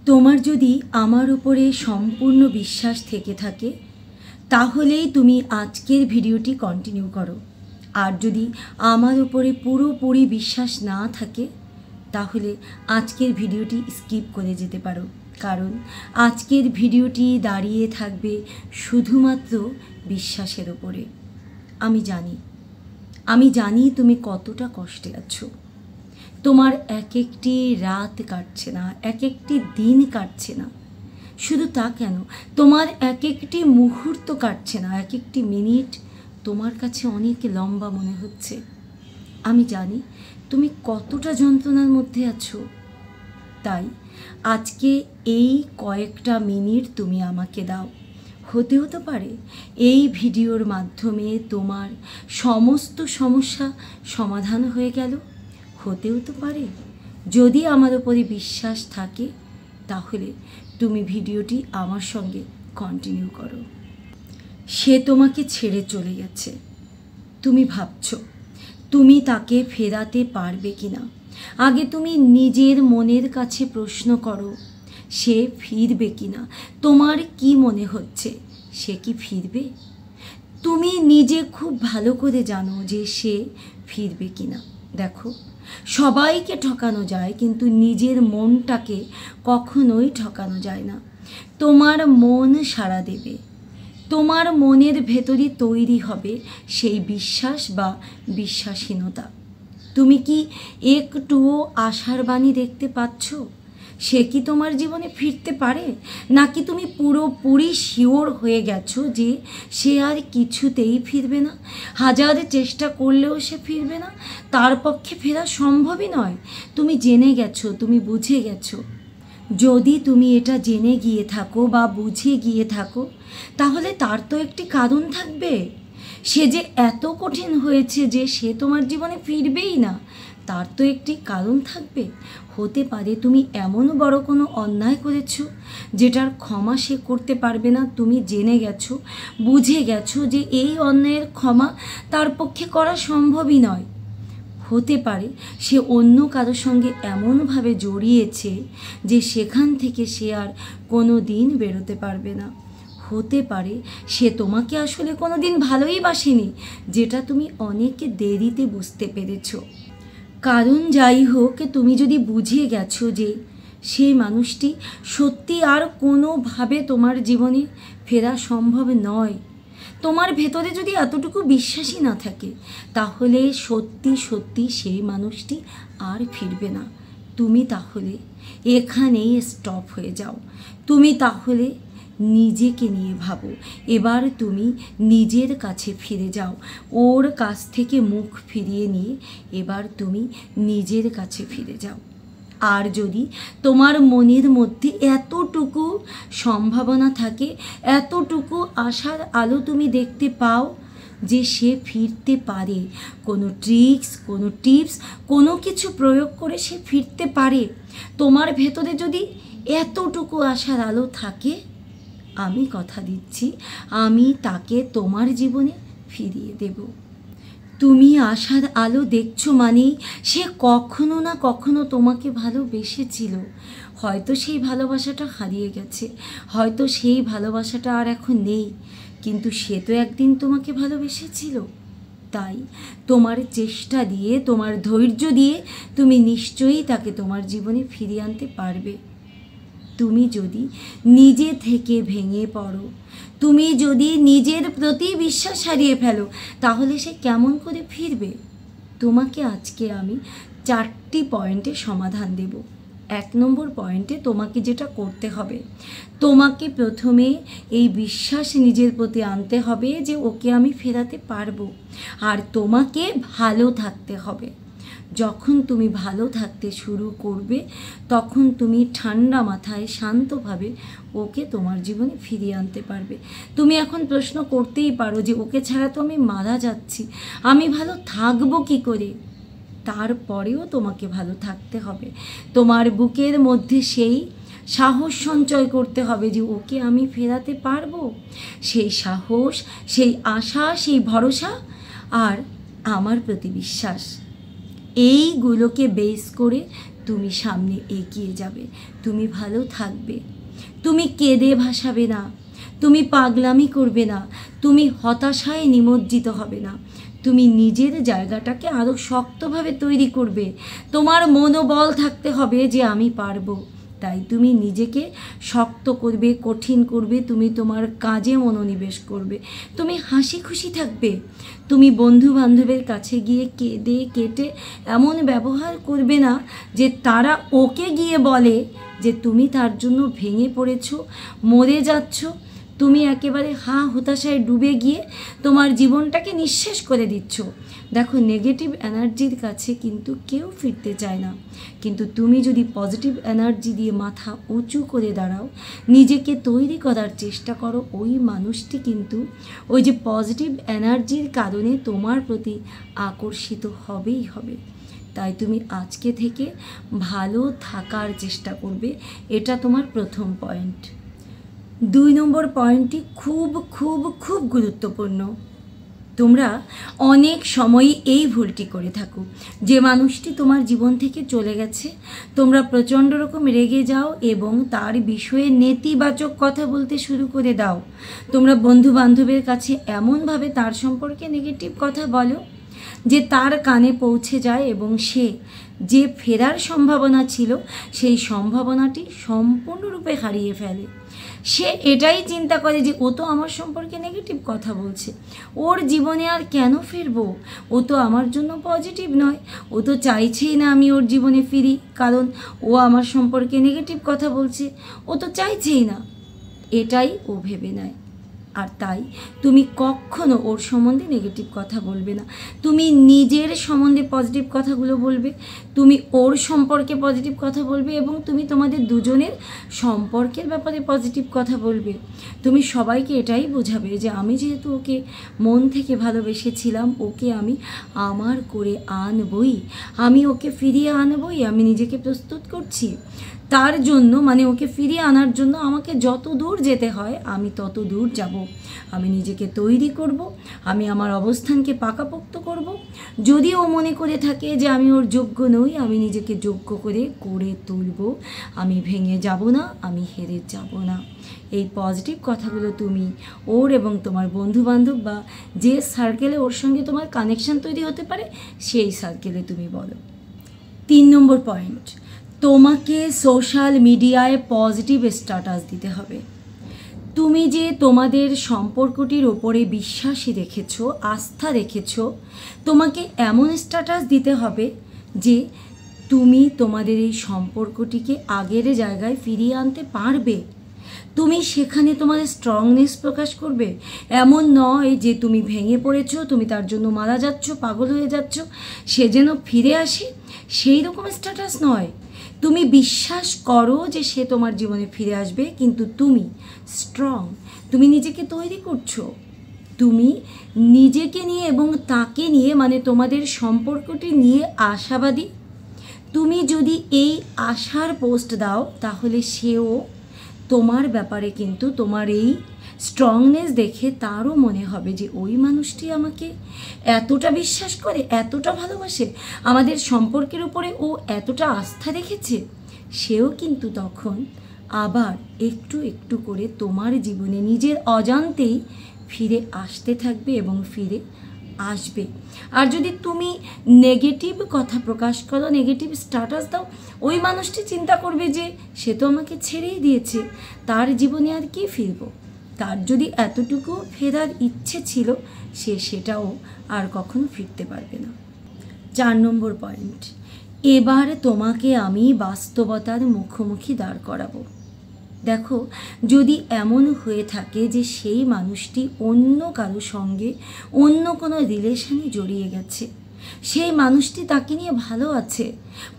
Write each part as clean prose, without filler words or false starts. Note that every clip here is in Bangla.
তোমার যদি আমার উপরে সম্পূর্ণ বিশ্বাস থেকে থাকে তাহলেই তুমি আজকের ভিডিওটি কন্টিনিউ করো। আর যদি আমার উপরে পুরোপুরি বিশ্বাস না থাকে তাহলে আজকের ভিডিওটি স্কিপ করে যেতে পারো, কারণ আজকের ভিডিওটি দাঁড়িয়ে থাকবে শুধুমাত্র বিশ্বাসের ওপরে। আমি জানি তুমি কতটা কষ্টে আছো। তোমার এক একটি রাত কাটছে না, এক একটি দিন কাটছে না। শুধু তা কেন, তোমার এক একটি মুহূর্ত কাটছে না, এক একটি মিনিট তোমার কাছে অনেক লম্বা মনে হচ্ছে। আমি জানি তুমি কতটা যন্ত্রণার মধ্যে আছো। তাই আজকে এই কয়েকটা মিনিট তুমি আমাকে দাও। হতে পারে এই ভিডিওর মাধ্যমে তোমার সমস্ত সমস্যা সমাধান হয়ে গেল। হতেও তো পারে যদি আমার উপরে বিশ্বাস থাকে তাহলে তুমি ভিডিওটি আমার সঙ্গে কন্টিনিউ করো। সে তোমাকে ছেড়ে চলে গেছে, তুমি ভাবছো তুমি তাকে ফেরাতে পারবে কিনা। আগে তুমি নিজের মনের কাছে প্রশ্ন করো, সে ফিরবে কিনা। তোমার কি মনে হচ্ছে সে কি ফিরবে? তুমি নিজে খুব ভালো করে জানো যে সে ফিরবে কিনা। দেখো, সবাইকে ঠকানো যায় কিন্তু নিজের মনটাকে কখনোই ঠকানো যায় না। তোমার মন সাড়া দেবে, তোমার মনের ভেতরই তৈরি হবে সেই বিশ্বাস বা বিশ্বাসহীনতা। তুমি কি একটুও আশার বাণী দেখতে পাচ্ছ? সে কি তোমার জীবনে ফিরতে পারে, নাকি তুমি পুরোপুরি শিওর হয়ে গেছো যে সে আর কিছুতেই ফিরবে না? হাজার চেষ্টা করলেও সে ফিরবে না, তার পক্ষে ফেরা সম্ভবই নয়। তুমি জেনে গেছো, তুমি বুঝে গেছো। যদি তুমি এটা জেনে গিয়ে থাকো বা বুঝে গিয়ে থাকো তাহলে তার তো একটি কারণ থাকবে। সে যে এত কঠিন হয়েছে যে সে তোমার জীবনে ফিরবেই না, তার তো একটি কারণ থাকবে। হতে পারে তুমি এমন বড় কোনো অন্যায় করেছো যেটার ক্ষমা সে করতে পারবে না। তুমি জেনে গেছো, বুঝে গেছো যে এই অন্যায়ের ক্ষমা তার পক্ষে করা সম্ভবই নয়। হতে পারে সে অন্য কারোর সঙ্গে এমনভাবে জড়িয়েছে যে সেখান থেকে সে আর কোনো দিন বেরোতে পারবে না। হতে পারে সে তোমাকে আসলে কোনো দিন ভালোই বাসেনি, যেটা তুমি অনেক দেরিতে বুঝতে পেরেছ। কারণ যাই হোক, তুমি যদি বুঝে গেছো যে সেই মানুষটি সত্যি আর কোনোভাবে তোমার জীবনে ফেরা সম্ভব নয়, তোমার ভেতরে যদি এতটুকু বিশ্বাসই না থাকে তাহলে সত্যি সত্যি সেই মানুষটি আর ফিরবে না। তুমি তাহলে এখানেই স্টপ হয়ে যাও। তুমি তাহলে নিজেকে নিয়ে ভাবো। এবার তুমি নিজের কাছে ফিরে যাও। ওর কাছ থেকে মুখ ফিরিয়ে নিয়ে এবার তুমি নিজের কাছে ফিরে যাও। আর যদি তোমার মনের মধ্যে এতটুকু সম্ভাবনা থাকে, এতটুকু আশার আলো তুমি দেখতে পাও যে সে ফিরতে পারে, কোনো ট্রিক্স, কোনো টিপস, কোনো কিছু প্রয়োগ করে সে ফিরতে পারে, তোমার ভেতরে যদি এতটুকু আশার আলো থাকে, আমি কথা দিচ্ছি আমি তাকে তোমার জীবনে ফিরিয়ে দেব। তুমি আশার আলো দেখছো মানেই সে কখনো না কখনো তোমাকে ভালোবেসেছিল। হয়তো সেই ভালোবাসাটা হারিয়ে গেছে, হয়তো সেই ভালোবাসাটা আর এখন নেই, কিন্তু সে তো একদিন তোমাকে ভালোবেসেছিল। তাই তোমার চেষ্টা দিয়ে, তোমার ধৈর্য দিয়ে তুমি নিশ্চয়ই তাকে তোমার জীবনে ফিরিয়ে আনতে পারবে। তুমি যদি নিজে থেকে ভেঙে পড়ো, তুমি যদি নিজের প্রতি বিশ্বাস হারিয়ে ফেলো, তাহলে সে কেমন করে ফিরবে? তোমাকে আজকে আমি 4টি পয়েন্টে সমাধান দেব। 1 নম্বর পয়েন্টে তোমাকে যেটা করতে হবে, তোমাকে প্রথমে এই বিশ্বাস নিজের প্রতি আনতে হবে যে ওকে আমি ফেরাতে পারবো। আর তোমাকে ভালো থাকতে হবে। যখন তুমি ভালো থাকতে শুরু করবে তখন তুমি ঠান্ডা মাথায় শান্তভাবে ওকে তোমার জীবনে ফিরিয়ে আনতে পারবে। তুমি এখন প্রশ্ন করতেই পারো যে ওকে ছাড়া তো আমি মারা যাচ্ছি, আমি ভালো থাকবো কী করে? তারপরেও তোমাকে ভালো থাকতে হবে। তোমার বুকের মধ্যে সেই সাহস সঞ্চয় করতে হবে যে ওকে আমি ফেরাতে পারবো। সেই সাহস, সেই আশা, সেই ভরসা আর আমার প্রতি বিশ্বাস, এইগুলোকে বেস করে তুমি সামনে এগিয়ে যাবে, তুমি ভালো থাকবে, তুমি কেঁদে ভাসাবে না, তুমি পাগলামি করবে না, তুমি হতাশায় নিমজ্জিত হবে না, তুমি নিজের জায়গাটাকে আরও শক্তভাবে তৈরি করবে। তোমার মনোবল থাকতে হবে যে আমি পারবো, তাই তুমি নিজেকে শক্ত করবে, কঠিন করবে, তুমি তোমার কাজে মনোনিবেশ করবে, তুমি হাসি খুশি থাকবে, তুমি বন্ধু বান্ধবের কাছে গিয়ে কেঁদে কেটে এমন ব্যবহার করবে না যে তারা ওকে গিয়ে বলে যে তুমি তার জন্য ভেঙে পড়েছো, মরে যাচ্ছ, তুমি একেবারে হতাশায় ডুবে গিয়ে তোমার জীবনটাকে নিঃশেষ করে দিচ্ছ। দেখো, নেগেটিভ এনার্জির কাছে কিন্তু কেউ ফিরতে চায় না, কিন্তু তুমি যদি পজিটিভ এনার্জি দিয়ে মাথা উঁচু করে দাঁড়াও, নিজেকে তৈরি করার চেষ্টা করো, ওই মানুষটি কিন্তু ওই যে পজিটিভ এনার্জির কারণে তোমার প্রতি আকর্ষিত হবেই হবে। তাই তুমি আজকে থেকে ভালো থাকার চেষ্টা করবে, এটা তোমার প্রথম পয়েন্ট। 2 নম্বর পয়েন্টটি খুব খুব খুব গুরুত্বপূর্ণ। তোমরা অনেক সময়ই এই ভুলটি করে থাকো, যে মানুষটি তোমার জীবন থেকে চলে গেছে তোমরা প্রচণ্ড রকম রেগে যাও এবং তার বিষয়ে নেতিবাচক কথা বলতে শুরু করে দাও। তোমরা বন্ধু বান্ধবের কাছে এমনভাবে তার সম্পর্কে নেগেটিভ কথা বলো যে তার কানে পৌঁছে যায় এবং সে যে ফেরার সম্ভাবনা ছিল সেই সম্ভাবনাটি সম্পূর্ণরূপে হারিয়ে ফেলে। সে এটাই চিন্তা করে যে ও তো আমার সম্পর্কে নেগেটিভ কথা বলছে, ওর জীবনে আর কেন ফিরবো, ও তো আমার জন্য পজিটিভ নয়, ও তো চাইছেই না আমি ওর জীবনে ফিরি, কারণ ও আমার সম্পর্কে নেগেটিভ কথা বলছে, ও তো চাইছেই না, এটাই ও ভেবে নেয়। আর তাই তুমি কখনো ওর সম্বন্ধে নেগেটিভ কথা বলবে না, তুমি নিজের সম্বন্ধে পজিটিভ কথাগুলো বলবে, তুমি ওর সম্পর্কে পজিটিভ কথা বলবে এবং তুমি তোমাদের দুজনের সম্পর্কের ব্যাপারে পজিটিভ কথা বলবে। তুমি সবাইকে এটাই বোঝাবে যে আমি যেহেতু ওকে মন থেকে ভালোবেসেছিলাম, ওকে আমি আমার করে আনবই, আমি ওকে ফিরিয়ে আনবই, আমি নিজেকে প্রস্তুত করছি তার জন্য, মানে ওকে ফিরিয়ে আনার জন্য আমাকে যত দূর যেতে হয় আমি তত দূর যাব, আমি নিজেকে তৈরি করব, আমি আমার অবস্থানকে পাকাপোক্ত করব। যদি ও মনে করে থাকে যে আমি ওর যোগ্য নই, আমি নিজেকে যোগ্য করে গড়ে তুলব, আমি ভেঙে যাব না, আমি হেরে যাব না। এই পজিটিভ কথাগুলো তুমি ওর এবং তোমার বন্ধুবান্ধব বা যে সার্কেলে ওর সঙ্গে তোমার কানেকশান তৈরি হতে পারে সেই সার্কেলে তুমি বলো। 3 নম্বর পয়েন্ট, তোমাকে সোশ্যাল মিডিয়ায় পজিটিভ স্ট্যাটাস দিতে হবে। তুমি যে তোমাদের সম্পর্কটির ওপরে বিশ্বাসী রেখেছো, আস্থা রেখেছো, তোমাকে এমন স্ট্যাটাস দিতে হবে যে তুমি তোমাদের এই সম্পর্কটিকে আগের জায়গায় ফিরিয়ে আনতে পারবে, তুমি সেখানে তোমাদের স্ট্রংনেস প্রকাশ করবে। এমন নয় যে তুমি ভেঙে পড়েছো, তুমি তার জন্য মারা যাচ্ছ, পাগল হয়ে যাচ্ছ, সে যেন ফিরে আসে, সেই রকম স্ট্যাটাস নয়। তুমি বিশ্বাস করো যে সে তোমার জীবনে ফিরে আসবে, কিন্তু তুমি স্ট্রং, তুমি নিজেকে তৈরি করছো, তুমি নিজেকে নিয়ে এবং তাকে নিয়ে, মানে তোমাদের সম্পর্কটি নিয়ে আশাবাদী। তুমি যদি এই আশার পোস্ট দাও তাহলে সেও তোমার ব্যাপারে কিন্তু তোমার এই স্ট্রংনেস দেখে তারও মনে হবে যে ওই মানুষটি আমাকে এতটা বিশ্বাস করে, এতটা ভালোবাসে, আমাদের সম্পর্কের উপরে ও এতটা আস্থা রেখেছে, সেও কিন্তু তখন আবার একটু একটু করে তোমার জীবনে নিজের অজান্তেই ফিরে আসতে থাকবে এবং ফিরে আসবে। আর যদি তুমি নেগেটিভ কথা প্রকাশ করো, নেগেটিভ স্ট্যাটাস দাও, ওই মানুষটি চিন্তা করবে যে সে তো আমাকে ছেড়েই দিয়েছে, তার জীবনে আর কি ফিরব, তার যদি এতটুকু ফেরার ইচ্ছে ছিল সে সেটাও আর কখনো ফিরতে পারবে না। 4 নম্বর পয়েন্ট, এবার তোমাকে আমি বাস্তবতার মুখোমুখি দাঁড় করাবো। দেখো, যদি এমন হয়ে থাকে যে সেই মানুষটি অন্য কারো সঙ্গে অন্য কোনো রিলেশনে জড়িয়ে গেছে, সেই মানুষটি তাকে নিয়ে ভালো আছে,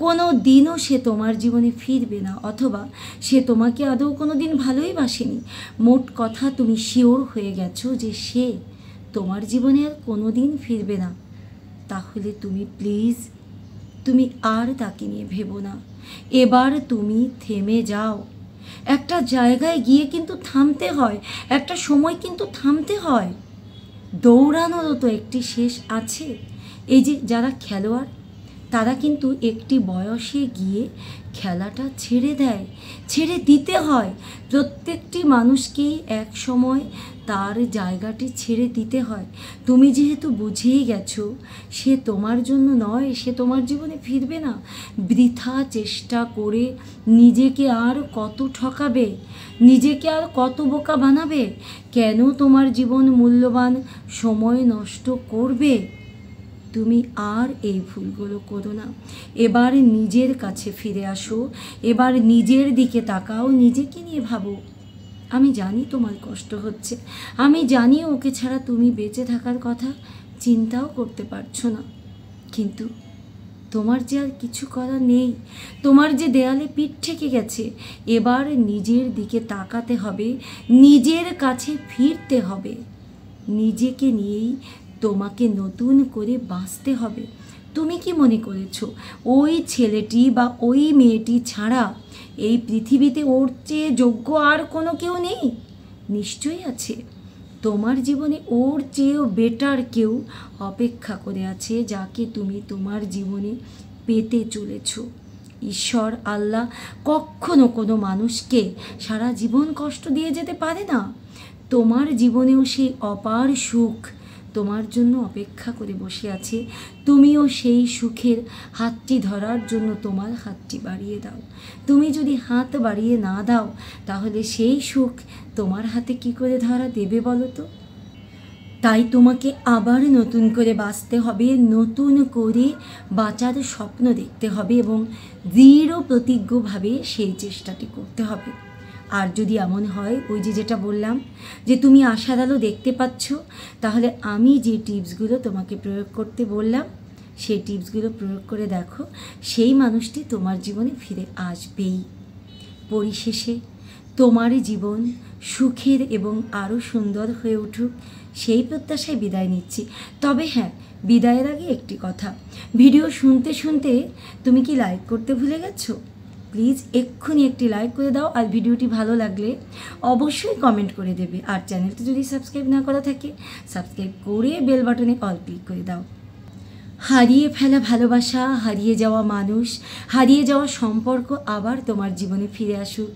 কোনো দিনও সে তোমার জীবনে ফিরবে না, অথবা সে তোমাকে আদৌ কোনো দিন ভালোই বাসেনি, মোট কথা তুমি শিওর হয়ে গেছো যে সে তোমার জীবনে আর কোনো দিন ফিরবে না, তাহলে তুমি প্লিজ, তুমি আর তাকে নিয়ে ভেবো না, এবার তুমি থেমে যাও। একটা জায়গায় গিয়ে কিন্তু থামতে হয়, একটা সময় কিন্তু থামতে হয়, দৌড়ানোরও তো একটি শেষ আছে। এই যে যারা খেলোয়াড়, তারা কিন্তু একটি বয়সে গিয়ে খেলাটা ছেড়ে দেয়, ছেড়ে দিতে হয়। প্রত্যেকটি মানুষকেই এক সময় তার জায়গাটি ছেড়ে দিতে হয়। তুমি যেহেতু বুঝেই গেছো সে তোমার জন্য নয়, সে তোমার জীবনে ফিরবে না, বৃথা চেষ্টা করে নিজেকে আর কত ঠকাবে, নিজেকে আর কত বোকা বানাবে? কেন তোমার জীবন মূল্যবান সময় নষ্ট করবে? তুমি আর এই ভুলগুলো করো না। এবার নিজের কাছে ফিরে আসো, এবার নিজের দিকে তাকাও, নিজেকে নিয়ে ভাবো। আমি জানি তোমার কষ্ট হচ্ছে, আমি জানি ওকে ছাড়া তুমি বেঁচে থাকার কথা চিন্তাও করতে পারছো না, কিন্তু তোমার যে আর কিছু করার নেই, তোমার যে দেয়ালে পিঠ ঠেকে গেছে। এবার নিজের দিকে তাকাতে হবে, নিজের কাছে ফিরতে হবে, নিজেকে নিয়েই তোমাকে নতুন করে বাঁচতে হবে। তুমি কি মনে করেছো ওই ছেলেটি বা ওই মেয়েটি ছাড়া এই পৃথিবীতে ওর চেয়ে যোগ্য আর কোনো কেউ নেই? নিশ্চয়ই আছে। তোমার জীবনে ওর চেয়েও বেটার কেউ অপেক্ষা করে আছে, যাকে তুমি তোমার জীবনে পেতে চলেছ। ঈশ্বর আল্লাহ কখনো কোনো মানুষকে সারা জীবন কষ্ট দিয়ে যেতে পারে না। তোমার জীবনেও সেই অপার সুখ তোমার জন্য অপেক্ষা করে বসে আছে। তুমিও সেই সুখের হাতটি ধরার জন্য তোমার হাতটি বাড়িয়ে দাও। তুমি যদি হাত বাড়িয়ে না দাও তাহলে সেই সুখ তোমার হাতে কি করে ধরা দেবে বলো তো? তাই তোমাকে আবার নতুন করে বাঁচতে হবে, নতুন করে বাঁচার স্বপ্ন দেখতে হবে এবং দৃঢ় প্রতিজ্ঞভাবে সেই চেষ্টাটি করতে হবে। আর যদি এমন হয় ওই যেটা বললাম যে তুমি আশার আলো দেখতে পাচ্ছ, তাহলে আমি যে টিপসগুলো তোমাকে প্রয়োগ করতে বললাম সেই টিপসগুলো প্রয়োগ করে দেখো, সেই মানুষটি তোমার জীবনে ফিরে আসবেই। পরিশেষে তোমার জীবন সুখের এবং আরও সুন্দর হয়ে উঠুক সেই প্রত্যাশায় বিদায় নিচ্ছি। তবে হ্যাঁ, বিদায়ের আগে একটি কথা, ভিডিও শুনতে শুনতে তুমি কি লাইক করতে ভুলে গেছো? প্লিজ এক্ষুনি একটি লাইক করে দাও, আর ভিডিওটি ভালো লাগলে অবশ্যই কমেন্ট করে দেবে। আর চ্যানেলটি যদি সাবস্ক্রাইব না করা থাকে সাবস্ক্রাইব করে বেল বাটনে অল ক্লিক করে দাও। হারিয়ে ফেলা ভালোবাসা, হারিয়ে যাওয়া মানুষ, হারিয়ে যাওয়া সম্পর্ক আবার তোমার জীবনে ফিরে আসুক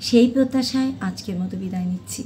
সেই প্রত্যাশায় আজকের মতো বিদায় নিচ্ছি।